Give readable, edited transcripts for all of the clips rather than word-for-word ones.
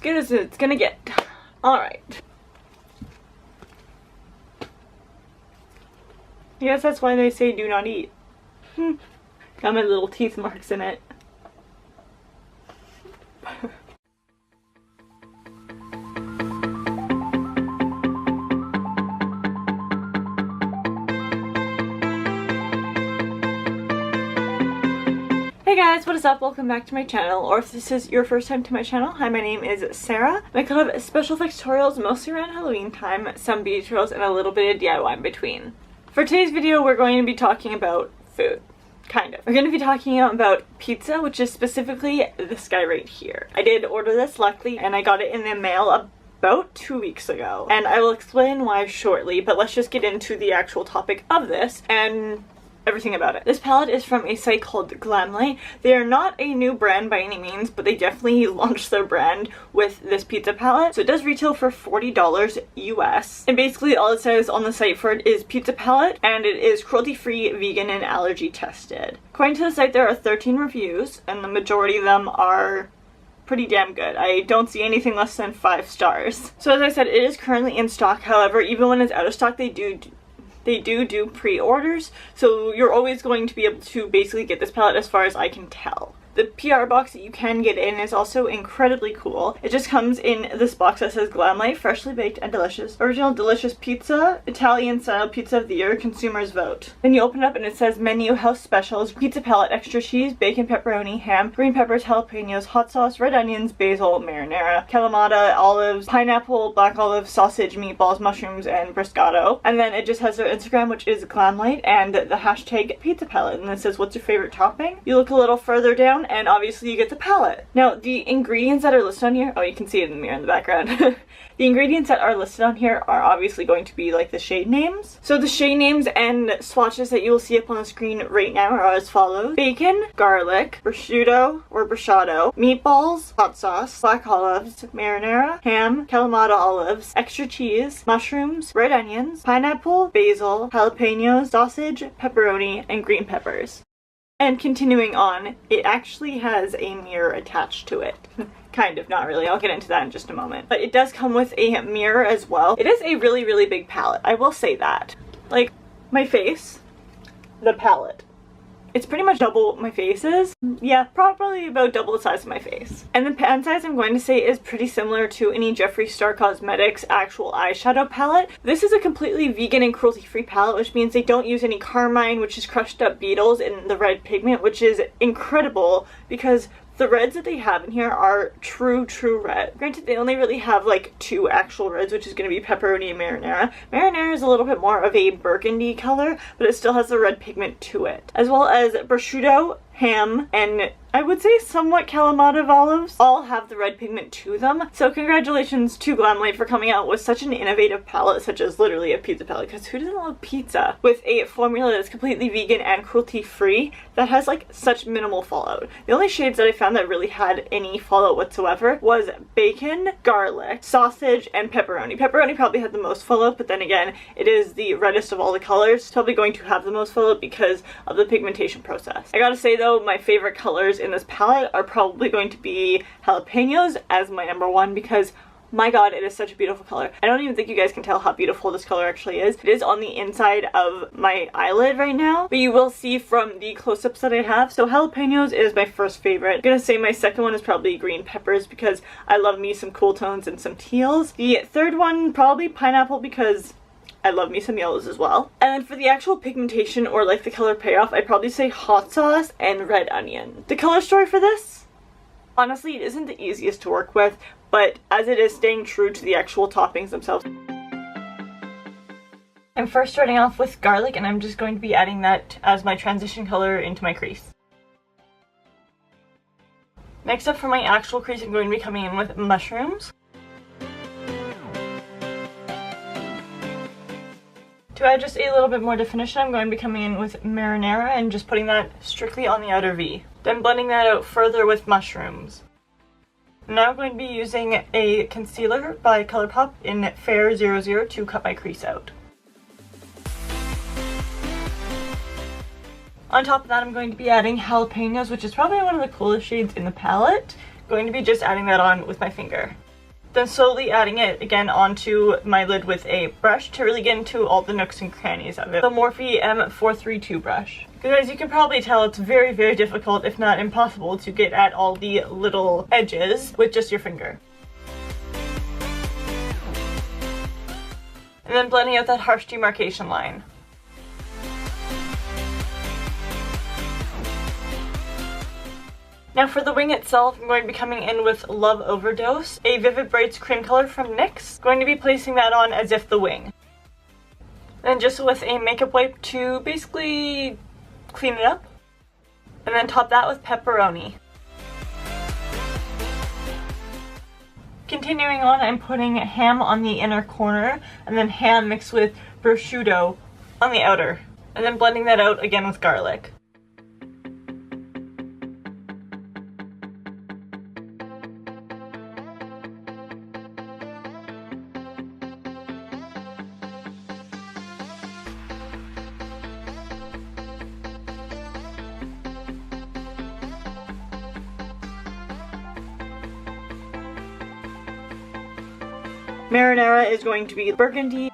good as it's gonna get. Alright. I guess that's why they say do not eat. Got my little teeth marks in it. Hey guys, what is up? Welcome back to my channel, or if this is your first time to my channel, hi, my name is Sarah. I kind of special effects tutorials mostly around Halloween time, some beauty tutorials, and a little bit of DIY in between. For today's video, we're going to be talking about food. Kind of. We're going to be talking about pizza, which is specifically this guy right here. I did order this, luckily, and I got it in the mail about 2 weeks ago. And I will explain why shortly, but let's just get into the actual topic of this and everything about it. This palette is from a site called GLAMLITE. They are not a new brand by any means, but they definitely launched their brand with this pizza palette. So it does retail for $40 US. And basically all it says on the site for it is pizza palette, and it is cruelty-free, vegan, and allergy tested. According to the site, there are 13 reviews, and the majority of them are pretty damn good. I don't see anything less than 5 stars. So as I said, it is currently in stock. However, even when it's out of stock, they do pre-orders, so you're always going to be able to basically get this palette as far as I can tell. The PR box that you can get in is also incredibly cool. It just comes in this box that says GLAMLITE, freshly baked and delicious. Original delicious pizza, Italian style pizza of the year, consumers vote. Then you open it up and it says menu, house specials, pizza palette, extra cheese, bacon, pepperoni, ham, green peppers, jalapenos, hot sauce, red onions, basil, marinara, kalamata, olives, pineapple, black olive, sausage, meatballs, mushrooms, and briscotto. And then it just has their Instagram, which is GLAMLITE, and the hashtag pizza palette. And it says, what's your favorite topping? You look a little further down, and obviously you get the palette. Now, the ingredients that are listed on here, oh, you can see it in the mirror in the background. The ingredients that are listed on here are obviously going to be like the shade names. So the shade names and swatches that you will see up on the screen right now are as follows: bacon, garlic, prosciutto or bruschetto, meatballs, hot sauce, black olives, marinara, ham, kalamata olives, extra cheese, mushrooms, red onions, pineapple, basil, jalapenos, sausage, pepperoni, and green peppers. And continuing on, it actually has a mirror attached to it. Kind of, not really. I'll get into that in just a moment. But it does come with a mirror as well. It is a really, really big palette. I will say that. Like, my face, the palette. It's pretty much double my face's. Yeah, probably about double the size of my face. And the pan size, I'm going to say, is pretty similar to any Jeffree Star Cosmetics actual eyeshadow palette. This is a completely vegan and cruelty-free palette, which means they don't use any carmine, which is crushed up beetles, in the red pigment, which is incredible because the reds that they have in here are true red. Granted, they only really have like 2 actual reds, which is going to be pepperoni and marinara. Marinara is a little bit more of a burgundy color, but it still has the red pigment to it. As well as prosciutto, ham, and I would say somewhat kalamata olives all have the red pigment to them. So congratulations to GLAMLITE for coming out with such an innovative palette, such as literally a pizza palette, because who doesn't love pizza? With a formula that's completely vegan and cruelty-free that has like such minimal fallout. The only shades that I found that really had any fallout whatsoever was bacon, garlic, sausage, and pepperoni. Pepperoni probably had the most fallout, but then again, it is the reddest of all the colors. It's probably going to have the most fallout because of the pigmentation process. I gotta say though, my favorite colors in this palette are probably going to be jalapenos as my #1 because my god, it is such a beautiful color. I don't even think you guys can tell how beautiful this color actually is. It is on the inside of my eyelid right now, but you will see from the close-ups that I have. So jalapenos is my first favorite. I'm gonna say my second one is probably green peppers because I love me some cool tones and some teals. The third one, probably pineapple because I love me some yellows as well. And then for the actual pigmentation or like the color payoff, I'd probably say hot sauce and red onion. The color story for this, honestly, it isn't the easiest to work with, but as it is staying true to the actual toppings themselves. I'm first starting off with garlic, and I'm just going to be adding that as my transition color into my crease. Next up for my actual crease, I'm going to be coming in with mushrooms. To add just a little bit more definition, I'm going to be coming in with marinara and just putting that strictly on the outer V. Then blending that out further with mushrooms. Now I'm going to be using a concealer by ColourPop in Fair 00 to cut my crease out. On top of that, I'm going to be adding jalapenos, which is probably one of the coolest shades in the palette. I'm going to be just adding that on with my finger. Then slowly adding it again onto my lid with a brush to really get into all the nooks and crannies of it. The Morphe M432 brush. Because as you can probably tell, it's very, very difficult, if not impossible, to get at all the little edges with just your finger. And then blending out that harsh demarcation line. Now for the wing itself, I'm going to be coming in with Love Overdose, a Vivid Brights cream color from NYX. Going to be placing that on as if the wing. And just with a makeup wipe to basically clean it up. And then top that with Pepperoni. Continuing on, I'm putting ham on the inner corner, and then ham mixed with prosciutto on the outer. And then blending that out again with garlic. Marinara is going to be burgundy.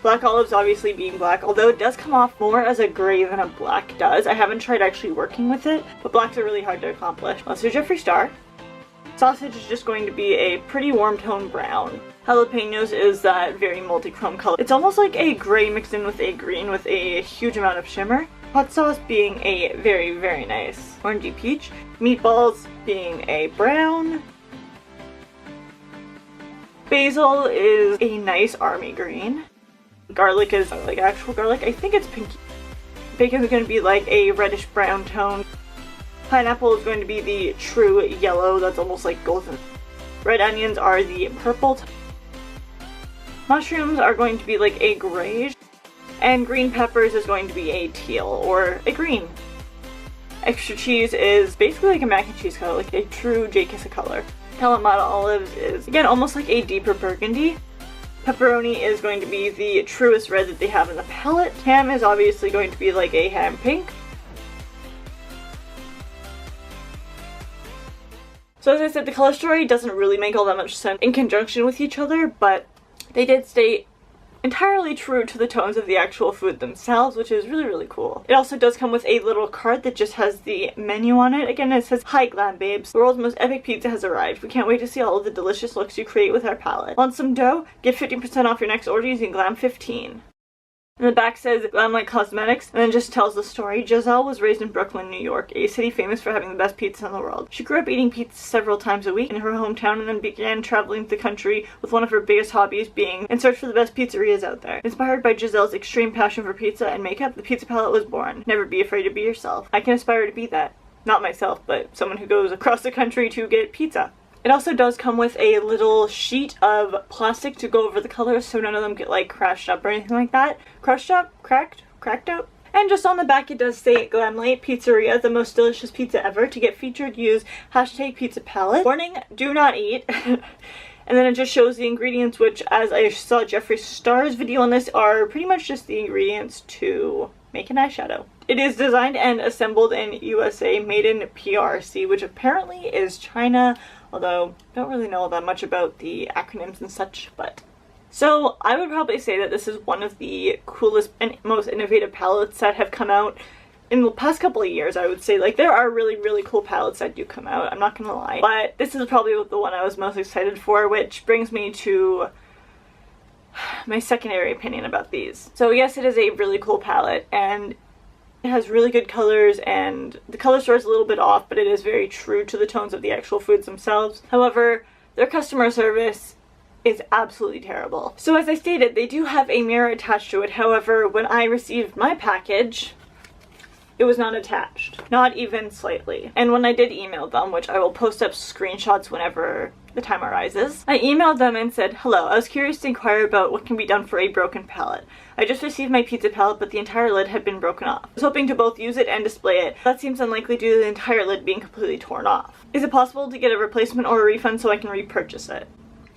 Black olives obviously being black, although it does come off more as a gray than a black does. I haven't tried actually working with it, but blacks are really hard to accomplish. Mustard Jeffree Star. Sausage is just going to be a pretty warm tone brown. Jalapenos is that very multi-chrome color. It's almost like a gray mixed in with a green with a huge amount of shimmer. Hot sauce being a very, very nice orangey peach. Meatballs being a brown. Basil is a nice army green. Garlic is like actual garlic. I think it's pinky. Bacon is going to be like a reddish brown tone. Pineapple is going to be the true yellow that's almost like golden. Red onions are the purple. Mushrooms are going to be like a grayish. And green peppers is going to be a teal or a green. Extra cheese is basically like a mac and cheese color, like a true J-Kiss color. Kalamata olives is, again, almost like a deeper burgundy. Pepperoni is going to be the truest red that they have in the palette. Ham is obviously going to be like a ham pink. So as I said, the color story doesn't really make all that much sense in conjunction with each other, but they did stay entirely true to the tones of the actual food themselves, which is really, really cool. It also does come with a little card that just has the menu on it. Again, it says, "Hi Glam Babes, the world's most epic pizza has arrived. We can't wait to see all of the delicious looks you create with our palette. Want some dough? Get 15% off your next order using Glam15. And the back says GLAMLITE Cosmetics, and then just tells the story. Giselle was raised in Brooklyn, New York, a city famous for having the best pizza in the world. She grew up eating pizza several times a week in her hometown and then began traveling the country with one of her biggest hobbies being in search for the best pizzerias out there. Inspired by Giselle's extreme passion for pizza and makeup, the pizza palette was born. Never be afraid to be yourself. I can aspire to be that. Not myself, but someone who goes across the country to get pizza." It also does come with a little sheet of plastic to go over the colors so none of them get like crashed up or anything like that. Crushed up? Cracked up? And just on the back it does say GLAMLITE Pizzeria, the most delicious pizza ever. To get featured, use hashtag pizza palette. Warning, do not eat. And then it just shows the ingredients, which, as I saw Jeffree Star's video on this, are pretty much just the ingredients to make an eyeshadow. It is designed and assembled in USA, made in PRC, which apparently is China, although I don't really know that much about the acronyms and such, but. So I would probably say that this is one of the coolest and most innovative palettes that have come out in the past couple of years. I would say, like, there are really, really cool palettes that do come out, I'm not gonna lie, but this is probably the one I was most excited for, which brings me to my secondary opinion about these. So yes, it is a really cool palette, and it has really good colors, and the color store is a little bit off, but it is very true to the tones of the actual foods themselves. However, their customer service is absolutely terrible. So as I stated, they do have a mirror attached to it. However, when I received my package, it was not attached. Not even slightly. And when I did email them, which I will post up screenshots whenever the time arises, I emailed them and said, "Hello, I was curious to inquire about what can be done for a broken palette. I just received my pizza palette, but the entire lid had been broken off. I was hoping to both use it and display it. That seems unlikely due to the entire lid being completely torn off. Is it possible to get a replacement or a refund so I can repurchase it?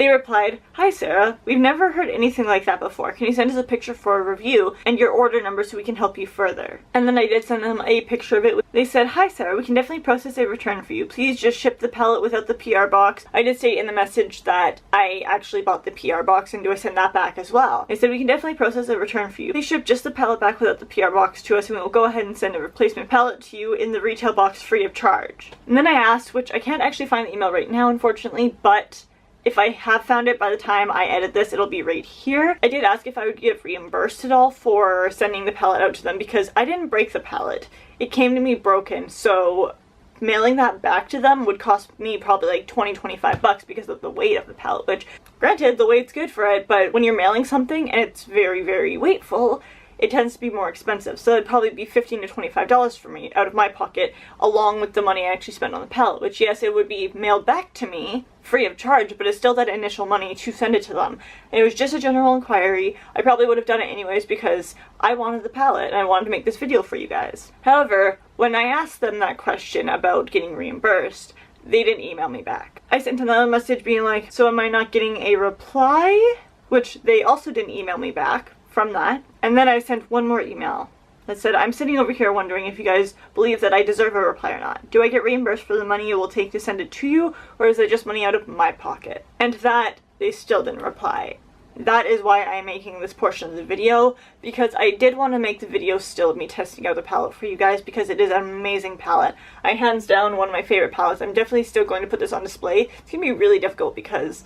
They replied, "Hi Sarah, we've never heard anything like that before. Can you send us a picture for a review and your order number so we can help you further?" And then I did send them a picture of it. They said, "Hi Sarah, we can definitely process a return for you. Please just ship the palette without the PR box." I did state in the message that I actually bought the PR box, and do I send that back as well? They said, "We can definitely process a return for you. Please ship just the palette back without the PR box to us, and we will go ahead and send a replacement palette to you in the retail box free of charge." And then I asked, which I can't actually find the email right now unfortunately, but if I have found it by the time I edit this, it'll be right here. I did ask if I would get reimbursed at all for sending the palette out to them because I didn't break the palette. It came to me broken, so mailing that back to them would cost me probably like 20-25 bucks because of the weight of the palette, which granted, the weight's good for it, but when you're mailing something and it's very, very weightful, it tends to be more expensive. So it'd probably be $15 to $25 for me out of my pocket, along with the money I actually spent on the palette, which yes, it would be mailed back to me free of charge, but it's still that initial money to send it to them. And it was just a general inquiry. I probably would have done it anyways because I wanted the palette and I wanted to make this video for you guys. However, when I asked them that question about getting reimbursed, they didn't email me back. I sent another message being like, "So am I not getting a reply?" Which they also didn't email me back from that. And then I sent one more email that said, "I'm sitting over here wondering if you guys believe that I deserve a reply or not. Do I get reimbursed for the money it will take to send it to you, or is it just money out of my pocket?" And to that, they still didn't reply. That is why I'm making this portion of the video, because I did want to make the video still of me testing out the palette for you guys because it is an amazing palette. Hands down, one of my favorite palettes. I'm definitely still going to put this on display. It's going to be really difficult because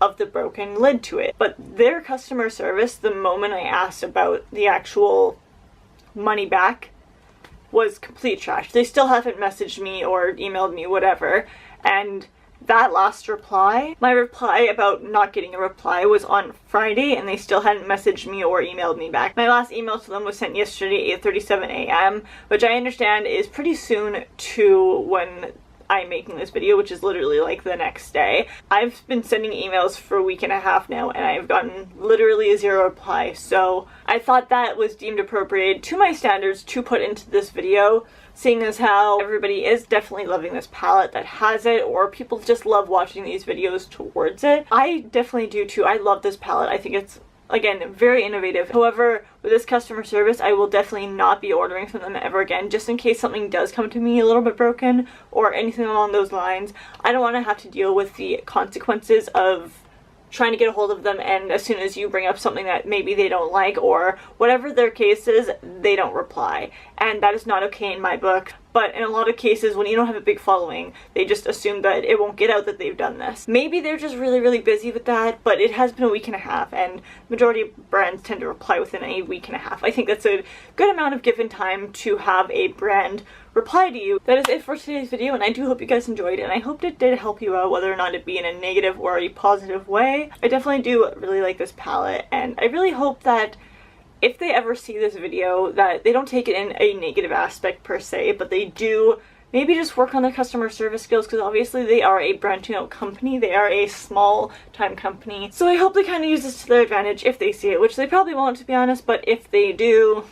of the broken lid to it. But their customer service, the moment I asked about the actual money back, was complete trash. They still haven't messaged me or emailed me, whatever. And that last reply, my reply about not getting a reply, was on Friday and they still hadn't messaged me or emailed me back. My last email to them was sent yesterday at 8:37 a.m., which I understand is pretty soon to when I'm making this video, which is literally like the next day. I've been sending emails for a week and a half now and I've gotten literally a 0 reply, so I thought that was deemed appropriate to my standards to put into this video, seeing as how everybody is definitely loving this palette that has it, or people just love watching these videos towards it. I definitely do too. I love this palette. I think it's, again, very innovative. However, with this customer service, I will definitely not be ordering from them ever again, just in case something does come to me a little bit broken or anything along those lines. I don't want to have to deal with the consequences of trying to get a hold of them, and as soon as you bring up something that maybe they don't like or whatever their case is, they don't reply. And that is not okay in my book. But in a lot of cases, when you don't have a big following, they just assume that it won't get out that they've done this. Maybe they're just really, really busy with that, but it has been a week and a half, and majority of brands tend to reply within a week and a half. I think that's a good amount of given time to have a brand reply to you. That is it for today's video, and I do hope you guys enjoyed, and I hope it did help you out, whether or not it be in a negative or a positive way. I definitely do really like this palette, and I really hope that if they ever see this video, that they don't take it in a negative aspect per se, but they do maybe just work on their customer service skills, because obviously they are a branching out company. They are a small time company. So I hope they kind of use this to their advantage if they see it, which they probably won't, to be honest, but if they do,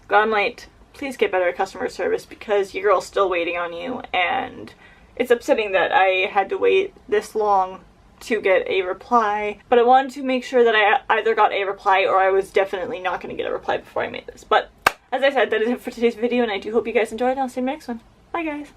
GLAMLITE, please get better customer service because your girl's still waiting on you, and it's upsetting that I had to wait this long to get a reply, but I wanted to make sure that I either got a reply or I was definitely not going to get a reply before I made this. But as I said, that is it for today's video, and I do hope you guys enjoyed, and I'll see you in the next one. Bye guys!